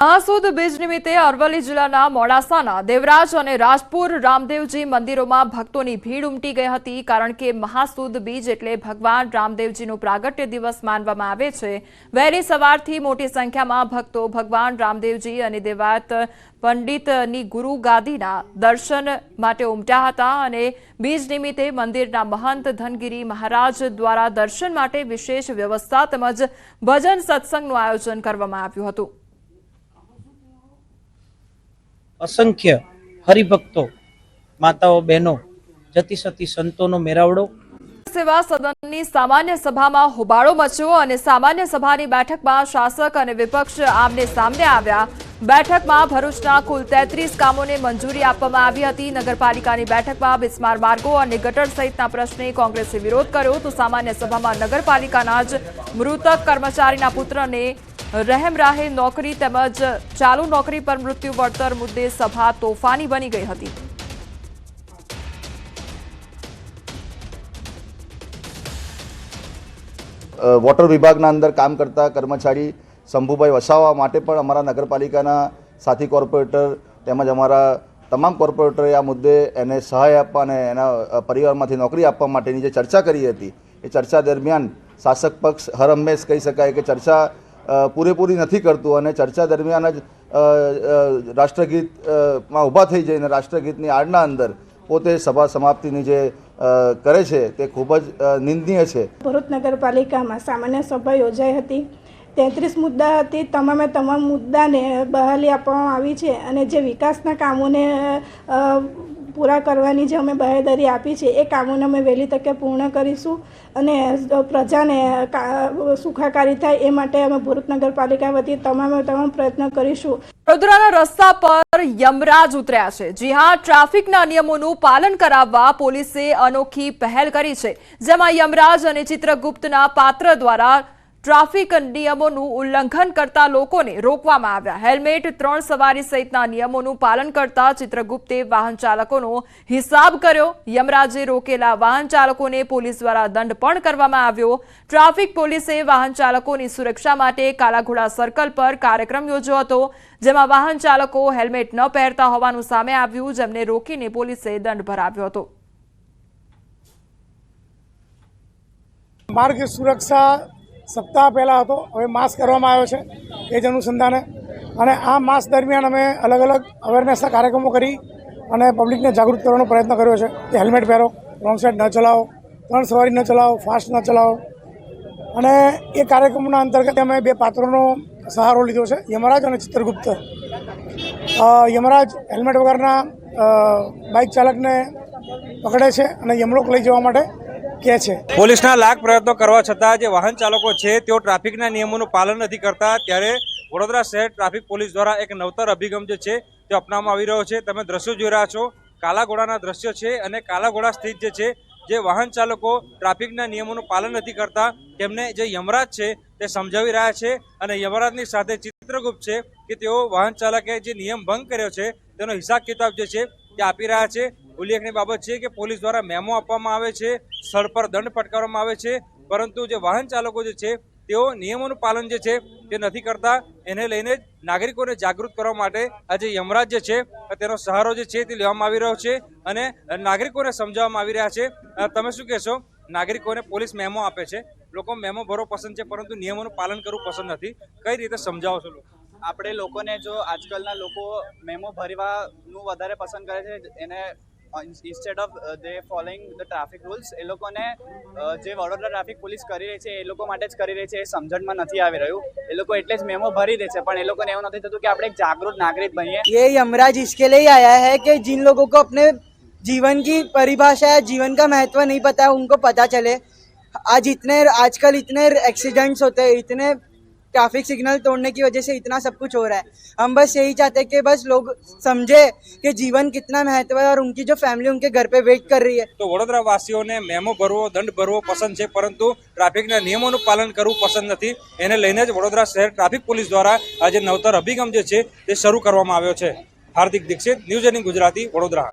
મહાસુદ બીજ નિમિત્તે અરવલ્લી જિલ્લાના મોડાસાના દેવરાજ અને રાજપુર રામદેવજી મંદિરોમાં ભક્તોની ભીડ ઉમટી ગઈ હતી, કારણ કે મહાસુદ બીજ એટલે ભગવાન રામદેવજીનો પ્રાગટ્ય દિવસ માનવામાં આવે છે। વહેલી સવારથી મોટી સંખ્યામાં ભક્તો ભગવાન રામદેવજી અને દેવાયત પંડિતની ગુરુ ગાદીના દર્શન માટે ઉમટ્યા હતા અને બીજ નિમિત્તે મંદિરના મહંત ધનગીરી મહારાજ દ્વારા દર્શન માટે વિશેષ વ્યવસ્થા તેમજ ભજન સત્સંગનું આયોજન કરવામાં આવ્યું હતું। असंख्य हरिभक्तों माताओं बहनों जति सती संतों मेरावड़ो सेवा सदननी सामान्य सभामां होबाळो मच्यो અને सामान्य सभानी બેઠકમાં શાસક અને વિપક્ષ આમને સામને આવ્યા। બેઠકમાં ભરૂચના કુલ 33 કામોને મંજૂરી આપવામાં આવી હતી। નગરપાલિકાની બેઠકમાં બિસ્માર માર્ગો અને ગટર સહિતના પ્રશ્ને કોંગ્રેસે વિરોધ કર્યો તો સામાન્ય સભામાં નગરપાલિકાના જ મૃતક કર્મચારીના પુત્રને રહેમરાહે નોકરી તેમજ ચાલુ નોકરી પર મૃત્યુ વળતર મુદ્દે સભા તોફાની બની ગઈ હતી। वॉटर विभागना अंदर काम करता कर्मचारी शंभुभाई वसावा माटे पण अमरा नगरपालिकाना साथी कॉर्पोरेटर तेमज अमरा तमाम कॉर्पोरेटरे आ मुद्दे एने सहाय आपवा अने एना परिवारमांथी नौकरी आपवा माटेनी जे चर्चा करी हती ए चर्चा दरमियान शासक पक्ष हर हमेश कही शकाय के चर्चा पूरेपूरी नहीं करतुं અને ચર્ચા દરમિયાન જ રાષ્ટ્રગીતમાં ઊભા થઈ જઈને રાષ્ટ્રગીતની આડના અંદર પોતે સભા સમાપ્તિની જે કરે છે તે ખૂબ જ નિંદનીય છે। ભરૂચ નગરપાલિકામાં સામાન્ય સભા યોજાઈ હતી। 33 મુદ્દા હતી। તમામે તમામ મુદ્દાને બહાલી આપવામાં આવી છે અને જે વિકાસના કામોને પૂરા કરવાની જે અમે બાહેધરી આપી છે એ કામોને અમે વહેલી તકે પૂર્ણ કરીશું અને પ્રજાને સુખાકારી થાય એ માટે અમે ભરૂચ નગરપાલિકા વતી તમામ પ્રયત્ન કરીશું। વડોદરાના રસ્તા પર યમરાજ ઉતર્યા છે। જી હા, ટ્રાફિકના નિયમોનું પાલન કરાવવા પોલીસે અનોખી પહેલ કરી છે, જેમાં યમરાજ અને ચિત્રગુપ્તના પાત્ર દ્વારા ટ્રાફિક નિયમોનું ઉલ્લંઘન કરતા લોકોને રોકવામાં આવ્યા। હેલ્મેટ, 3 સવારી સહિતના નિયમોનું પાલન કરતા ચિત્રગુપ્તે વાહન ચાલકોનો હિસાબ કર્યો। યમરાજે રોકેલા વાહન ચાલકોને પોલીસ દ્વારા દંડ પણ કરવામાં આવ્યો। ટ્રાફિક પોલીસે વાહન ચાલકોની સુરક્ષા માટે કાલાઘોડા સર્કલ પર કાર્યક્રમ યોજ્યો હતો, જેમાં વાહન ચાલકો હેલ્મેટ ન પહેરતા હોવાનું સામે આવ્યું, જેમને રોકીને પોલીસે દંડ ભરાવ્યો હતો। માર્ગ સુરક્ષા સપ્તાહ પહેલાં હતો, હવે માસ કરવામાં આવ્યો છે એ જ અનુસંધાને અને આ માસ દરમિયાન અમે અલગ અલગ અવેરનેસના કાર્યક્રમો કરી અને પબ્લિકને જાગૃત કરવાનો પ્રયત્ન કર્યો છે કે હેલ્મેટ પહેરો, રોંગ સાઈડ ન ચલાવો, 3 સવારી ન ચલાવો, ફાસ્ટ ન ચલાવો। અને એ કાર્યક્રમના અંતર્ગત અમે 2 પાત્રોનો સહારો લીધો છે, યમરાજ અને ચિત્રગુપ્ત। યમરાજ હેલ્મેટ વગરના બાઇક ચાલકને પકડે છે અને યમલોક લઈ જવા માટે કે છે। પોલીસના લાખ પ્રયત્નો કરવા છતાં જે વાહન ચાલકો છે તેઓ ટ્રાફિકના નિયમોનું પાલન નથી કરતા, ત્યારે વડોદરા શહેર ટ્રાફિક પોલીસ દ્વારા એક નવતર અભિગમ જે છે તે અપનાવવામાં આવી રહ્યો છે। તમે દ્રશ્યો જોઈ રહ્યા છો, કાલાઘોડાના દ્રશ્યો છે અને કાલાઘોડા સ્થિત જે છે જે વાહન ચાલકો ટ્રાફિકના નિયમોનું પાલન નથી કરતા તેમને જે યમરાજ છે તે સમજાવી રહ્યા છે અને યમરાજની સાથે ચિત્રગુપ્ત છે કે તેઓ વાહન ચાલકે જે નિયમ ભંગ કર્યો છે તેનો હિસાબ કિતાબ જે છે તે આપી રહ્યા છે। ઉલ્લેખની બાબત છે કે પોલીસ દ્વારા મેમો આપવામાં આવે છે, સ્થળ પર દંડ ફટકારવામાં આવે છે, પરંતુ જે વાહન ચાલકો જે છે તેઓ નિયમોનું પાલન જે છે તે નથી કરતા। એને લઈને જ નાગરિકોને જાગૃત કરવા માટે આજે યમરાજ જે છે તેનો સહારો જે છે તે લેવામાં આવી રહ્યો છે અને નાગરિકોને સમજાવવામાં આવી રહ્યા છે। તમે શું કહેશો? નાગરિકોને પોલીસ મેમો આપે છે, લોકો મેમો ભરવો પસંદ છે પરંતુ નિયમોનું પાલન કરવું પસંદ નથી, કઈ રીતે સમજાવો છો? આપણે લોકોને જો આજકાલના લોકો મેમો ભરવાનું વધારે પસંદ કરે છે, એને instead of the following the traffic rules એ લોકોને જે વડોદરા ટ્રાફિક પોલીસ કરી રહી છે એ લોકો માટે જ કરી રહી છે, એ સમજણમાં નથી આવી રહ્યું। એ લોકો એટલે જ મેમો ભરી દે છે, પણ એ લોકોને એવું નથી થતું કે આપણે એક જાગૃત નાગરિક બનીએ। ये यमराज इसके लिए आया है कि जिन लोगों को अपने जीवन की परिभाषा या जीवन का महत्व नहीं पता है उनको पता चले। आजकल इतने एक्सीडेंट्स होते हैं, इतने ट्रैफिक सिग्नल तोड़ने की वजह से इतना सब कुछ हो रहा है। हम बस यही चाहते हैं कि बस लोग समझे कि जीवन कितना महत्व है और उनकी जो फैमिली उनके घर पे वेट कर रही है। तो वडोदरा वासीओने मेमो भरवो, दंड भरवो पसंद है, परंतु ट्राफिकना नियमोनुं पालन करवुं पसंद नथी। एने लईने ज वडोदरा शहर ट्राफिक पोलीस द्वारा आज नवतर अभिगम जे छे ते शरू करवामां आव्यो छे। हार्दिक दीक्षित, न्यूज़ 18 गुजराती, वडोदरा।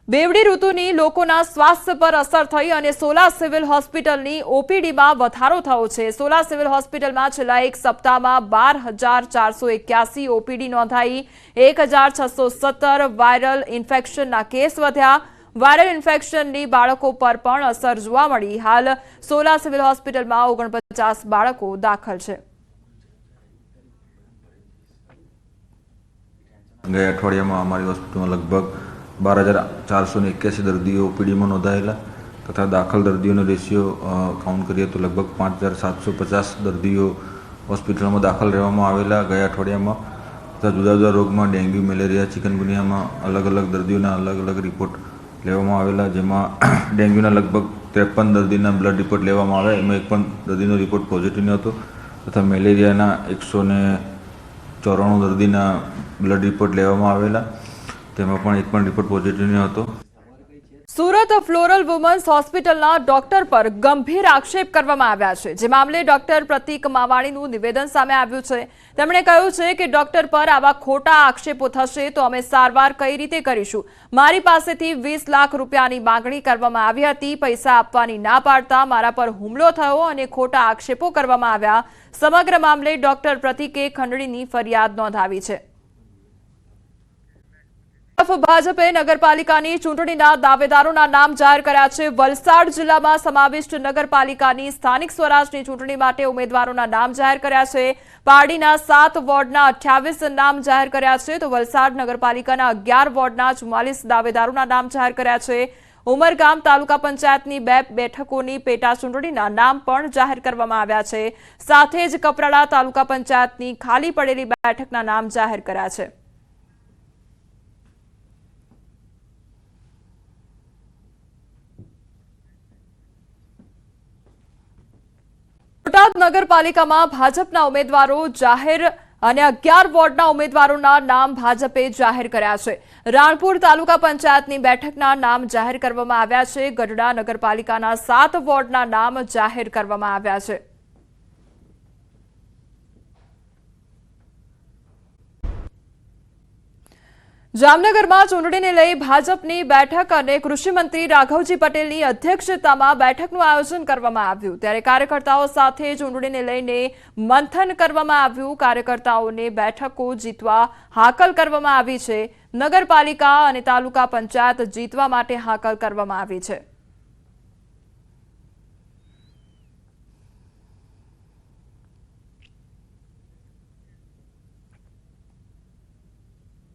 બેવડી ઋતુની લોકોના સ્વાસ્થ્ય પર અસર થઈ અને સોલા સિવિલ હોસ્પિટલની ઓપીડીમાં વધારો થયો છે। સોલા સિવિલ હોસ્પિટલમાં છેલ્લા એક સપ્તાહમાં 12,481 ઓપીડી નોંધાઈ। 1,617 વાયરલ ઇન્ફેક્શનના કેસ વધ્યા। વાયરલ ઇન્ફેક્શનની બાળકો પર પણ અસર જોવા મળી। હાલ સોલા સિવિલ હોસ્પિટલમાં 49 બાળકો દાખલ છે। ગયા અઠવાડિયામાં અમારી હોસ્પિટલમાં લગભગ 12,481 દર્દીઓ ઓપીડીમાં નોંધાયેલા તથા દાખલ દર્દીઓનો રેશિયો કાઉન્ટ કરીએ તો લગભગ 5,750 દર્દીઓ હોસ્પિટલમાં દાખલ રહેવામાં આવેલા। ગયા અઠવાડિયામાં તથા જુદા જુદા રોગમાં ડેન્ગ્યુ, મેલેરિયા, ચિકનગુનિયામાં અલગ અલગ દર્દીઓના અલગ અલગ રિપોર્ટ લેવામાં આવેલા, જેમાં ડેન્ગ્યુના લગભગ 53 દર્દીના બ્લડ રિપોર્ટ લેવામાં આવ્યા, એમાં એક પણ દર્દીનો રિપોર્ટ પોઝિટિવ નહોતો તથા મેલેરિયાના 194 દર્દીના બ્લડ રિપોર્ટ લેવામાં આવેલા, તેમાં પણ એક પણ રિપોર્ટ પોઝિટિવ ન હતો। સુરત ફ્લોરલ વુમન્સ હોસ્પિટલના ડોક્ટર પર ગંભીર આક્ષેપ કરવામાં આવ્યા છે, જે મામલે ડોક્ટર પ્રતિક માવાણીનું નિવેદન સામે આવ્યું છે। તેમણે કહ્યું છે કે ડોક્ટર પર આવા ખોટા આક્ષેપો થશે તો અમે સારવાર કઈ રીતે કરીશું। મારી પાસેથી 20 લાખ રૂપિયાની માંગણી કરવામાં આવી હતી, પૈસા આપવાની ના પાડતા મારા પર હુમલો થયો અને ખોટા આક્ષેપો કરવામાં આવ્યા। સમગ્ર મામલે ડોક્ટર પ્રતિકે ખંડણીની ફરિયાદ નોંધાવી છે। ભાજપે નગરપાલિકાની ચૂંટણીના દાવેદારોના નામ જાહેર કર્યા છે। વલસાડ જિલ્લામાં સમાવિષ્ટ નગરપાલિકાની સ્થાનિક સ્વરાજની ચૂંટણી માટે ઉમેદવારોના નામ જાહેર કર્યા છે। પારડીના 7 વોર્ડના 28 નામ જાહેર કર્યા છે, તો વલસાડ નગરપાલિકાના 11 વોર્ડના 44 દાવેદારોના નામ જાહેર કર્યા છે। ઉમરગામ તાલુકા પંચાયતની 2 બેઠકોની પેટા ચૂંટણીના નામ પણ જાહેર કરવામાં આવ્યા છે। સાથે જ કપરાડા તાલુકા પંચાયતની ખાલી પડેલી બેઠકના નામ જાહેર કર્યા છે। બોટાદ નગરપાલિકામાં ભાજપના ઉમેદવારો જાહેર અને 11 વોર્ડના ઉમેદવારોના નામ ભાજપે જાહેર કર્યા છે। રાણપુર તાલુકા પંચાયતની બેઠકના નામ જાહેર કરવામાં આવ્યા છે। ગઢડા નગરપાલિકાના 7 વોર્ડના નામ જાહેર કરવામાં આવ્યા છે। જામનગરમાં ચૂંટણીને લઈ ભાજપની બેઠક અને કૃષિમંત્રી રાઘવજી પટેલની અધ્યક્ષતામાં બેઠકનું આયોજન કરવામાં આવ્યું, ત્યારે કાર્યકર્તાઓ સાથે ચૂંટણીને લઈને મંથન કરવામાં આવ્યું। કાર્યકર્તાઓને બેઠકો જીતવા હાકલ કરવામાં આવી છે। નગરપાલિકા અને તાલુકા પંચાયત જીતવા માટે હાકલ કરવામાં આવી છે।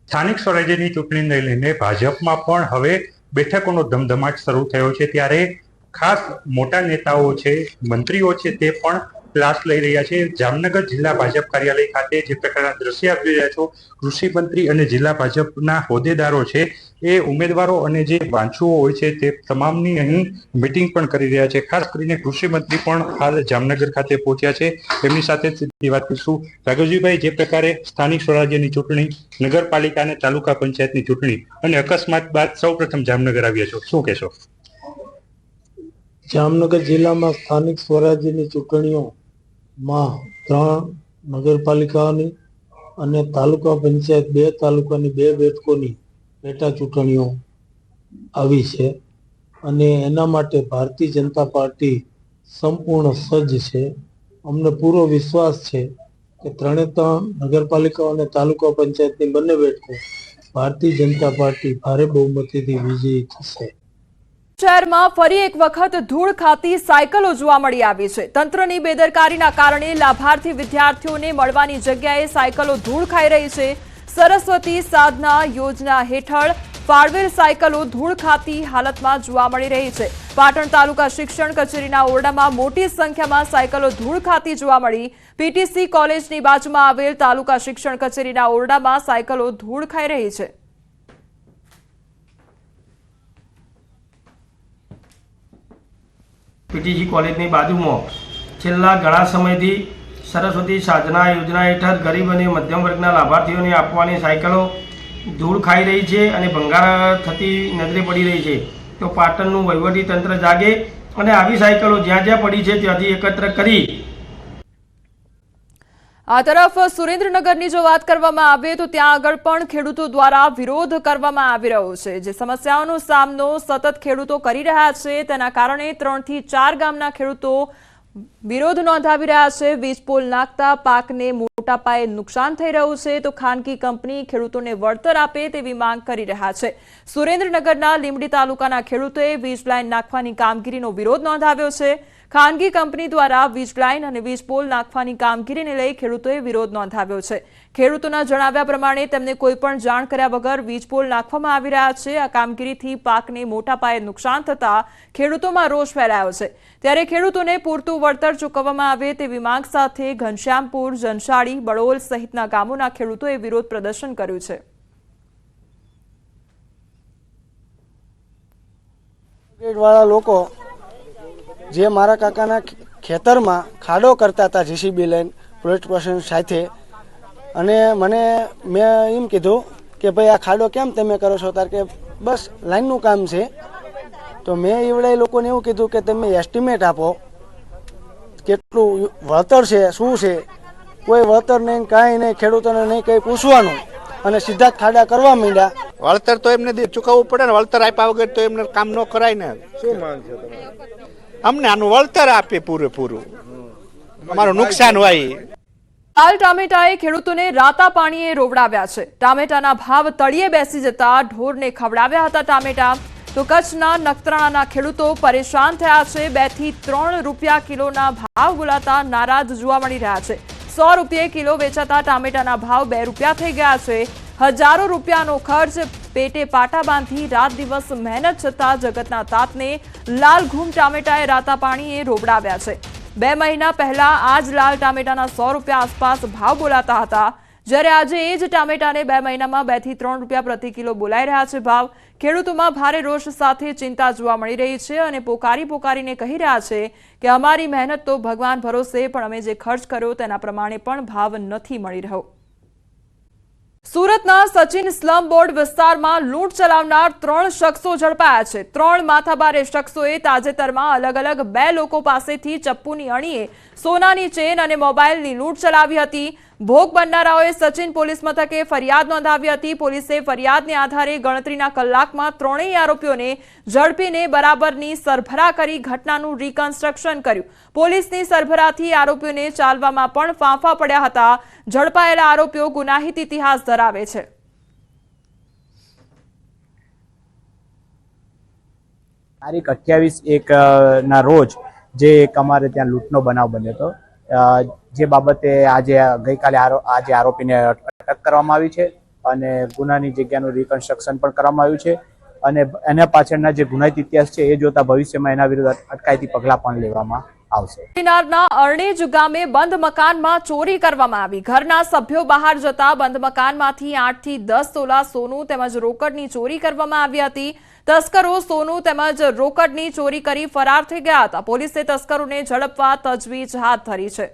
સ્થાનિક સ્વરાજ્યની ચૂંટણીને લઈને ભાજપમાં પણ હવે બેઠકોનો ધમધમાટ શરૂ થયો છે, ત્યારે ખાસ મોટા નેતાઓ છે, મંત્રીઓ છે, તે પણ ક્લાસ લઈ રહ્યા છે। જામનગર જિલ્લા ભાજપ કાર્યાલય ખાતે જે પ્રકારના દ્રશ્ય આપી રહ્યા છો, કૃષિ મંત્રી અને જિલ્લા ભાજપના હોદ્દેદારો છે એ ઉમેદવારો અને જે વાંચુઓ હોય છે તે તમામની અહીં મીટિંગ પણ કરી રહ્યા છે। ખાસ કરીને કૃષિ મંત્રી પણ હાલ જામનગર ખાતે પહોંચ્યા છે, તેમની સાથે સીધી વાત કરીશું। રાઘવજીભાઈ, જે પ્રકારે સ્થાનિક સ્વરાજ્યની ચૂંટણી, નગરપાલિકા અને તાલુકા પંચાયતની ચૂંટણી અને અકસ્માત બાદ સૌપ્રથમ જામનગર આવ્યા છો, શું કહેશો? જામનગર જિલ્લામાં સ્થાનિક સ્વરાજ્યની ચૂંટણીઓમાં 3 નગરપાલિકાઓની અને તાલુકા પંચાયત 2 તાલુકાની 2 બેઠકોની પેટા ચૂંટણીઓ આવી છે અને એના માટે ભારતીય જનતા પાર્ટી સંપૂર્ણ સજ્જ છે। અમને પૂરો વિશ્વાસ છે કે 3 નગરપાલિકાઓ અને તાલુકા પંચાયતની બંને બેઠકો ભારતીય જનતા પાર્ટી ભારે બહુમતીથી વિજયી થશે। શહેરમાં ફરી એક વખત ધૂળ ખાતી સાયકલો જોવા મળી આવી છે। તંત્રની બેદરકારીના કારણે લાભાર્થી વિદ્યાર્થીઓને મળવાની જગ્યાએ સાયકલો ધૂળ ખાઈ રહી છે। સરસ્વતી સાધના યોજના હેઠળ ફાળવેલ સાયકલો ધૂળ ખાતી હાલતમાં જોવા મળી રહી છે। પાટણ તાલુકા શિક્ષણ કચેરીના ઓરડામાં મોટી સંખ્યામાં સાયકલો ધૂળ ખાતી જોવા મળી। પીટીસી કોલેજની બાજુમાં આવેલ તાલુકા શિક્ષણ કચેરીના ઓરડામાં સાયકલો ધૂળ ખાઈ રહી છે। પીટીસી કોલેજની બાજુમાં છેલ્લા ઘણા સમયથી સરસ્વતી સાધના યોજના હેઠળ ગરીબ અને મધ્યમ વર્ગના લાભાર્થીઓને આપવાની સાયકલો ધૂળ ખાઈ રહી છે અને ભંગાર થતી નજરે પડી રહી છે। તો પાટણનું વહીવટી તંત્ર જાગે અને આવી સાયકલો જ્યાં જ્યાં પડી છે ત્યાંથી એકત્ર કરી આ તરફ સુરેન્દ્રનગરની જો વાત કરવામાં આવે તો ત્યાં આગળ પણ ખેડૂતો દ્વારા વિરોધ કરવામાં આવી રહ્યો છે. જે સમસ્યાઓનો સામનો સતત ખેડૂતો કરી રહ્યા છે તેના કારણે 3 થી 4 ગામના ખેડૂતો વિરોધ નોંધાવી રહ્યા છે. વીજ પોલ નાખતા પાકને મોટા પાયે નુકસાન થઈ રહ્યું છે તો ખાનગી કંપની ખેડૂતોને વળતર આપે તેવી માંગ કરી રહ્યા છે. સુરેન્દ્રનગરના લીંબડી તાલુકાના ખેડૂતોએ વીજ લાઇન નાખવાની કામગીરીનો વિરોધ નોંધાવ્યો છે. ખાનગી કંપની દ્વારા વીજ લાઇન અને વીજ પોલ નાખવાની કામગીરીને લઈ ખેડૂતોએ વિરોધ નોંધાવ્યો છે. ખેડૂતોના જણાવ્યા પ્રમાણે તેમને કોઈ પણ જાણ કર્યા વગર વીજ પોલ નાખવામાં આવી રહ્યા છે. આ કામગીરીથી પાકને મોટા પાયે નુકસાન થતા ખેડૂતોમાં રોષ ફેલાયો છે. ત્યારે ખેડૂતોને પૂરતું વળતર ચૂકવવામાં આવે તેવી માંગ સાથે ઘનશ્યામપુર, જનશાળી, બડોલ સહિતના ગામોના ખેડૂતોએ વિરોધ પ્રદર્શન કર્યું છે. વાળા લોકો જે મારા કાકાના ખેતરમાં ખાડો કરતા હતા JCB લઈને પોલીસ સ્ટેશન સાથે, અને મેં એમ કીધું કે ભાઈ આ ખાડો કેમ તમે કરો છો? તાર કે બસ લાઈનનું કામ છે. તો મેં એવડે લોકોને એવું કીધું કે તમે એસ્ટિમેટ આપો કેટલું વળતર છે, શું છે. કોઈ વળતર નહીં, કાંઈ નહીં, ખેડૂતોને નહીં કંઈ પૂછવાનું અને સીધા જ ખાડા કરવા માંડ્યા. વળતર તો એમને ચૂકવવું પડે ને, વળતર આપ્યા વગર તો એમને કામ ન કરાય ને. શું માંગ છે તમારી? અમને આનું વળતર આપે પૂરેપૂરું, અમારું નુકસાન હોય. હાલ ટામેટાએ ખેડૂતોને રાતા પાણીએ રોવડાવ્યા છે. ટામેટાના ભાવ તળિયે બેસી જતા ઢોરને ખવડાવ્યા હતા ટામેટા. તો કચ્છના નખત્રાણાના ખેડૂતો પરેશાન થયા છે. 2 થી 3 રૂપિયા કિલોના ભાવ બોલાતા નારાજ જોવા મળી રહ્યા છે. 100 રૂપિયે કિલો વેચાતા ટામેટાના ભાવ 2 રૂપિયા થઈ ગયા છે. હજારો રૂપિયાનો ખર્ચ પેટે પાટા બાંધી રાત દિવસ મહેનત છતાં જગતના તાતને લાલ ઘૂમ ટામેટાએ રાતા પાણીએ રોવડાવ્યા છે. 2 મહિના પહેલા આ જ લાલ ટામેટાના 100 રૂપિયા આસપાસ ભાવ બોલાતા હતા. જ્યારે આજે એ જ ટામેટાને 2 મહિનામાં 2 થી 3 રૂપિયા પ્રતિ કિલો બોલાઈ રહ્યા છે ભાવ. ખેડૂતોમાં ભારે રોષ સાથે ચિંતા જોવા મળી રહી છે અને પોકારીને કહી રહ્યા છે કે અમારી મહેનત તો ભગવાન ભરોસે, પણ અમે જે ખર્ચ કર્યો તેના પ્રમાણે પણ ભાવ નથી મળી રહ્યો. સુરતના સચિન સ્લમ બોર્ડ વિસ્તારમાં લૂંટ ચલાવનાર 3 શખ્સો ઝડપાયા છે. 3 માથાભારે શખ્સોએ તાજેતરમાં અલગ અલગ 2 લોકો પાસેથી ચપ્પુની અણીએ સોનાની ચેન અને મોબાઈલની લૂંટ ચલાવી હતી. ભોગ બનનારાઓએ સચિન પોલીસ મથકે ફરિયાદ નોંધાવી હતી. પોલીસે ફરિયાદને આધારે ગણતરીના કલાકમાં 3 આરોપીઓને ઝડપીને બરાબરની સરભરા કરી ઘટનાનું રિકન્સ્ટ્રક્શન કર્યું. પોલીસની સરભરાથી આરોપીઓને ચાલવામાં પણ ફાંફા પડ્યા હતા. ઝડપાયેલા આરોપીઓ ગુનાહિત ઇતિહાસ ધરાવે છે. તારીખ 28/1 ના રોજ જે એક અમારે ત્યાં લૂંટનો બનાવ બન્યો હતો, જે બાબતે ગઈકાલે આરોપીને અટક કરવામાં આવી છે અને ગુનાની જગ્યાનું રિકન્સ્ટ્રક્શન પણ કરવામાં આવ્યું છે. અને એના પાછળના જે ગુનાહિત ઇતિહાસ છે એ જોતા ભવિષ્યમાં એના વિરુદ્ધ અટકાયતી પગલાં પણ લેવામાં આવશે. કિનારના અરણેજ ગામે બંધ મકાનમાં ચોરી કરવામાં આવી. ઘરના સભ્યો બહાર જતા બંધ મકાનમાંથી 8 થી 10 તોલા સોનું તેમજ રોકડની ચોરી કરવામાં આવી હતી. તસ્કરો સોનું તેમજ રોકડની ચોરી કરી ફરાર થઈ ગયા હતા. પોલીસે તસ્કરોને ઝડપવા તજવીજ હાથ ધરી છે.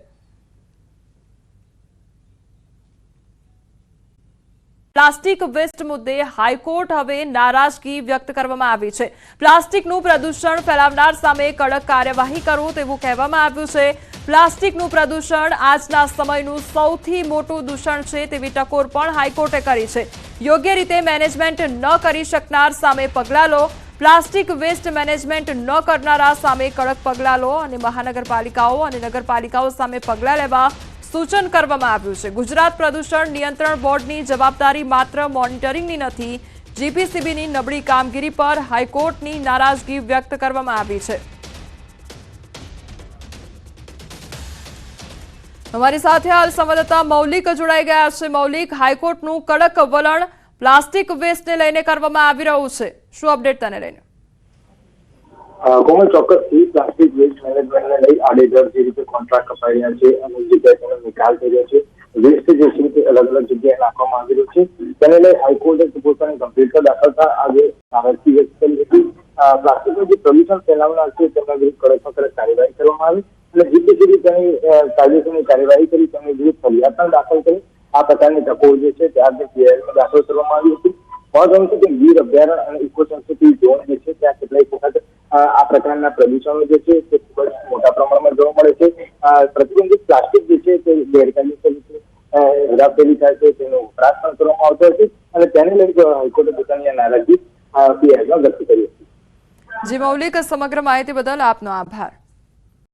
પ્લાસ્ટિક વેસ્ટ મુદ્દે હાઈકોર્ટ હવે નારાજગી વ્યક્ત કરવામાં આવી છે. પ્લાસ્ટિકનું પ્રદૂષણ ફેલાવનાર સામે કડક કાર્યવાહી કરો તેવું કહેવામાં આવ્યું છે. પ્લાસ્ટિકનું પ્રદૂષણ આજના સમયનું સૌથી મોટું દૂષણ છે તેવી ટકોર પણ હાઈકોર્ટે કરી છે. યોગ્ય રીતે મેનેજમેન્ટ ન કરી શકનાર સામે પગલાં લો. પ્લાસ્ટિક વેસ્ટ મેનેજમેન્ટ ન કરનારા સામે કડક પગલાં લો અને મહાનગરપાલિકાઓ અને નગરપાલિકાઓ સામે પગલાં લેવા સૂચન કરવામાં આવ્યું છે. ગુજરાત પ્રદૂષણ નિયંત્રણ બોર્ડની જવાબદારી માત્ર મોનિટરિંગની નથી. જીપીસીબીની નબળી કામગીરી પર હાઈકોર્ટની નારાજગી વ્યક્ત કરવામાં આવી છે. અમારી સાથે હાલ સંવાદદાતા મૌલિક જોડાઈ ગયા છે. મૌલિક, હાઈકોર્ટનું કડક વલણ પ્લાસ્ટિક વેસ્ટને લઈને કરવામાં આવી રહ્યું છે, શું અપડેટ તને લઈને? કોમલ, ચોક્કસથી પ્લાસ્ટિક વેસ્ટ મેનેજમેન્ટને લઈ આડેધડ જે રીતે કોન્ટ્રાક્ટ કપાઈ રહ્યા છે અને જગ્યાએ તેનો નિકાલ થઈ રહ્યો છે, વેસ્ટ જે છે તે અલગ અલગ જગ્યાએ નાખવામાં આવી રહ્યું છે, તેને લઈ હાઈકોર્ટે પોતાની ગંભીરતા દાખવતા આજે નારાજગી વ્યક્ત કરી હતી. પ્લાસ્ટિકનું જે પ્રદૂષણ ફેલાવનાર છે તેમના વિરુદ્ધ કડકમાં કડક કાર્યવાહી કરવામાં આવી અને જીપીસીબી તેની કાયદેસરની કાર્યવાહી કરી તેમની વિરુદ્ધ ફરિયાદ પણ દાખલ કરી. આ પ્રકારની ટકોર જે છે તે આજે પીઆઈએલમાં દાખલ કરવામાં આવી હતી. મહત્વનું છે કે ગીર અભયારણ્ય અને ઇકો સંસ્કૃતિ ઝોન જે છે ત્યાં કેટલાક વખત આ પ્રકારના પ્રદૂષણો જે છે તે ખૂબ જ મોટા પ્રમાણમાં જોવા મળે છે. પ્રતિબંધિત પ્લાસ્ટિક જે છે તે ગેરકાયદેસર રીતે હેરાફેરી થાય છે, તેનો વપરાશ પણ કરવામાં આવતો હતી અને તેને લઈને હાઈકોર્ટે પોતાની નારાજગી વ્યક્ત કરી હતી. જી મૌલિક, સમગ્ર માહિતી બદલ આપનો આભાર.